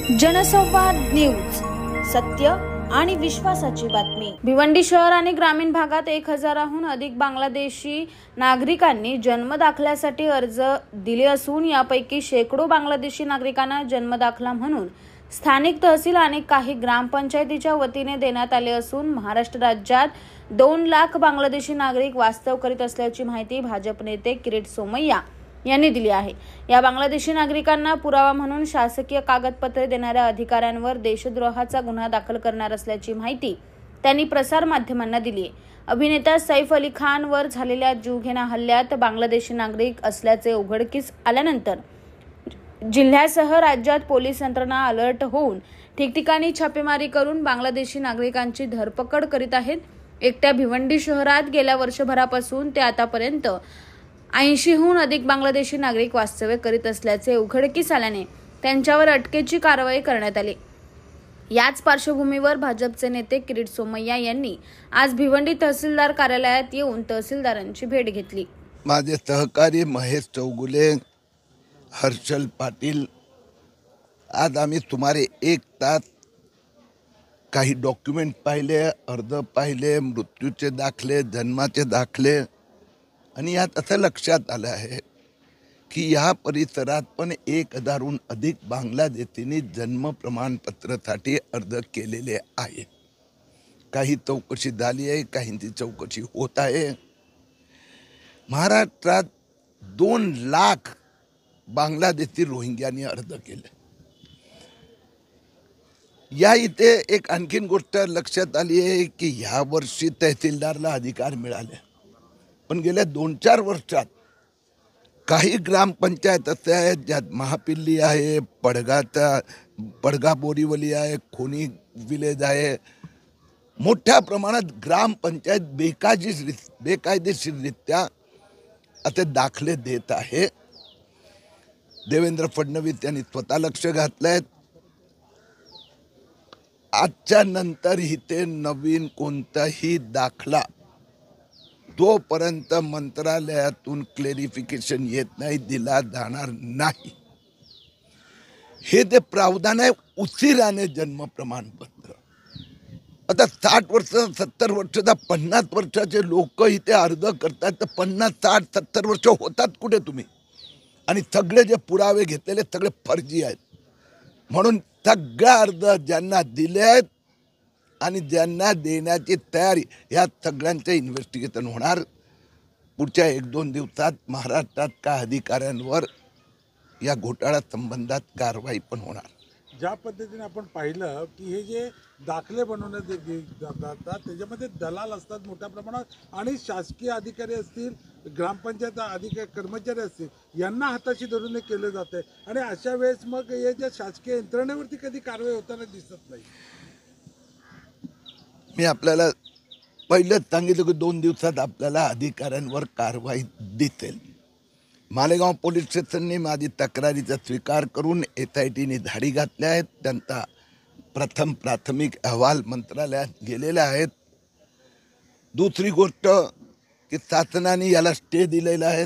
जनसंवाद न्यूज, सत्य आणि विश्वासाची बातमी। भिवंडी शहर आणि ग्रामीण भागात 1000हून अधिक बांगलादेशी नागरिकांनी जन्म दाखल्यासाठी अर्ज दिले असून यापैकी शेकडो बांगलादेशी नागरिकांना जन्म दाखला म्हणून स्थानिक तहसील आणि काही ग्रामपंचायतीच्या वतीने देण्यात आले असून महाराष्ट्र राज्यात 2 लाख बांगलादेशी नागरिक वास्तव करीत असल्याची माहिती भाजप नेते किरीट सोमय्या यांनी दिली आहे। या बांगलादेशी नागरिकांना पुरावा म्हणून शासकीय कागदपत्रे देणाऱ्या अधिकाऱ्यांवर देशद्रोहाचा गुन्हा दाखल करणार असल्याची माहिती त्यांनी प्रसार माध्यमांना दिली आहे। अभिनेता सैफ अली खान वर झालेल्या जीवघेण्या हल्ल्यात बांगलादेशी नागरिक असल्याचे उघडकीस आल्यानंतर जिल्ह्यासह राज्यात पोलीस यंत्रणा अलर्ट होऊन ठिकठिकाणी छापेमारी करून बांगलादेशी नागरिकांची धरपकड करीत आहेत। एकट्या भिवंडी शहरात गेल्या वर्षभरापासून ते आतापर्यंत 80हून अधिक बांगलादेशी नागरिक वास्तव्य करीत असल्याचे उघडकीस आल्याने त्यांच्यावर अटकेची कारवाई करण्यात आली। याच पार्श्वभूमीवर भाजपचे नेते किरीट सोमय्या यांनी आज भिवंडी तहसीलदार कार्यालयात येऊन तहसीलदारांची भेट घेतली। माझे सहकारी महेश चौगुले, हर्षल पाटील, आज आम्ही सुमारे 1 तास काही डॉक्युमेंट पाहिले, अर्ज पाहिले, मृत्यूचे दाखले, जन्माचे दाखले, आणि यात असं लक्षात आलं आहे की या परिसरात पण 1000हून अधिक बांगलादेशींनी जन्म प्रमाणपत्रासाठी अर्ज केलेले आहे। काही चौकशी झाली आहे, काहींची चौकशी होत आहे। महाराष्ट्रात 2 लाख बांगलादेशी रोहिंग्यांनी अर्ज केले। या इथे एक आणखीन गोष्ट लक्षात आली आहे की ह्या वर्षी तहसीलदारला अधिकार मिळाले, पण गेल्या 2-4 वर्षात काही ग्रामपंचायत असे आहेत ज्यात महापिल्ली आहे, पडगा बोरीवली आहे, खोनी विलेज आहे, मोठ्या प्रमाणात ग्रामपंचायत बेकायदेशीररित्या असे दाखले देत आहे। देवेंद्र फडणवीस यांनी स्वतः लक्ष घातलंय। आजच्या नंतर इथे नवीन कोणताही दाखला तोपर्यंत मंत्रालयातून क्लेरिफिकेशन येत नाही, दिला जाणार नाही। हे ते प्रावधान आहे उशिराने जन्म प्रमाणपत्र। आता 60 वर्ष 70 वर्षाचा 50 वर्षाचे लोक इथे अर्ज करतात, तर 50 60 70 वर्ष होतात कुठे तुम्ही? आणि सगळे जे पुरावे घेतलेले सगळे फर्जी आहेत। म्हणून सगळे अर्ज ज्यांना दिले आहेत आणि ज्यांना देण्याची तयारी, या सगळ्यांचं इन्व्हेस्टिगेशन होणार। पुढच्या 1-2 दिवसात महाराष्ट्रात काही अधिकाऱ्यांवर या घोटाळा संबंधात कारवाई पण होणार। ज्या पद्धतीने आपण पाहिलं की हे जे दाखले बनवण्यात जातात त्याच्यामध्ये दलाल असतात मोठ्या प्रमाणात, आणि शासकीय अधिकारी असतील, ग्रामपंचायत अधिकारी कर्मचारी असतील, यांना हाताशी धरून केले जाते, आणि अशा वेळेस मग हे ज्या शासकीय यंत्रणेवरती कधी कारवाई होताना दिसत नाही। मी आपल्याला पहिलेच सांगितलं की 2 दिवसात आपल्याला अधिकाऱ्यांवर कारवाई दिसेल। मालेगाव पोलीस स्टेशनने माझी तक्रारीचा स्वीकार करून SITने धाडी घातल्या आहेत। त्यांचा प्रथम प्राथमिक अहवाल मंत्रालयात गेलेले आहेत। दुसरी गोष्ट की शासनाने याला स्टे दिलेला आहे।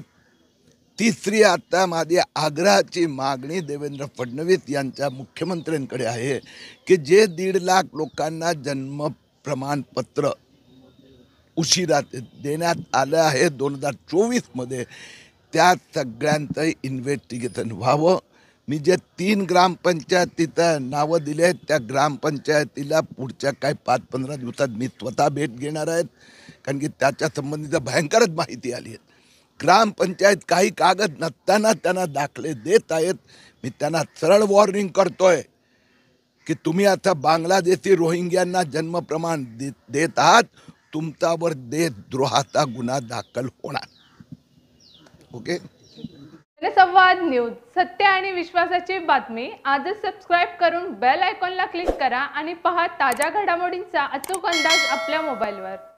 तिसरी आता माझी आग्रहाची मागणी देवेंद्र फडणवीस यांच्या मुख्यमंत्र्यांकडे आहे की जे 1.5 लाख लोकांना जन्म प्रमाणपत्र उशिरा देण्यात आलं आहे 2024 मध्ये, त्या सगळ्यांचं इन्व्हेस्टिगेशन व्हावं। मी जे 3 ग्रामपंचायतीचं नावं दिले आहेत त्या ग्रामपंचायतीला पुढच्या काही 5-15 दिवसात मी स्वतः भेट घेणार आहेत, कारण की त्याच्या संबंधीचं भयंकरच माहिती आली आहे। ग्रामपंचायत काही कागद नसताना त्यांना दाखले देत आहेत। मी त्यांना सरळ वॉर्निंग करतोय की तुम्ही आता बांगलादेशी रोहिंग्यांना जन्म प्रमाण देत आहात, तुमच्यावर देशद्रोहाचा गुन्हा दाखल होणार। ओके। जनसंवाद न्यूज, सत्य आणि विश्वासाची बातमी। आजच सबस्क्राइब करून बेल आयकॉनला क्लिक करा आणि पहा ताज्या घडामोडींचा अचूक अंदाज आपल्या मोबाईलवर।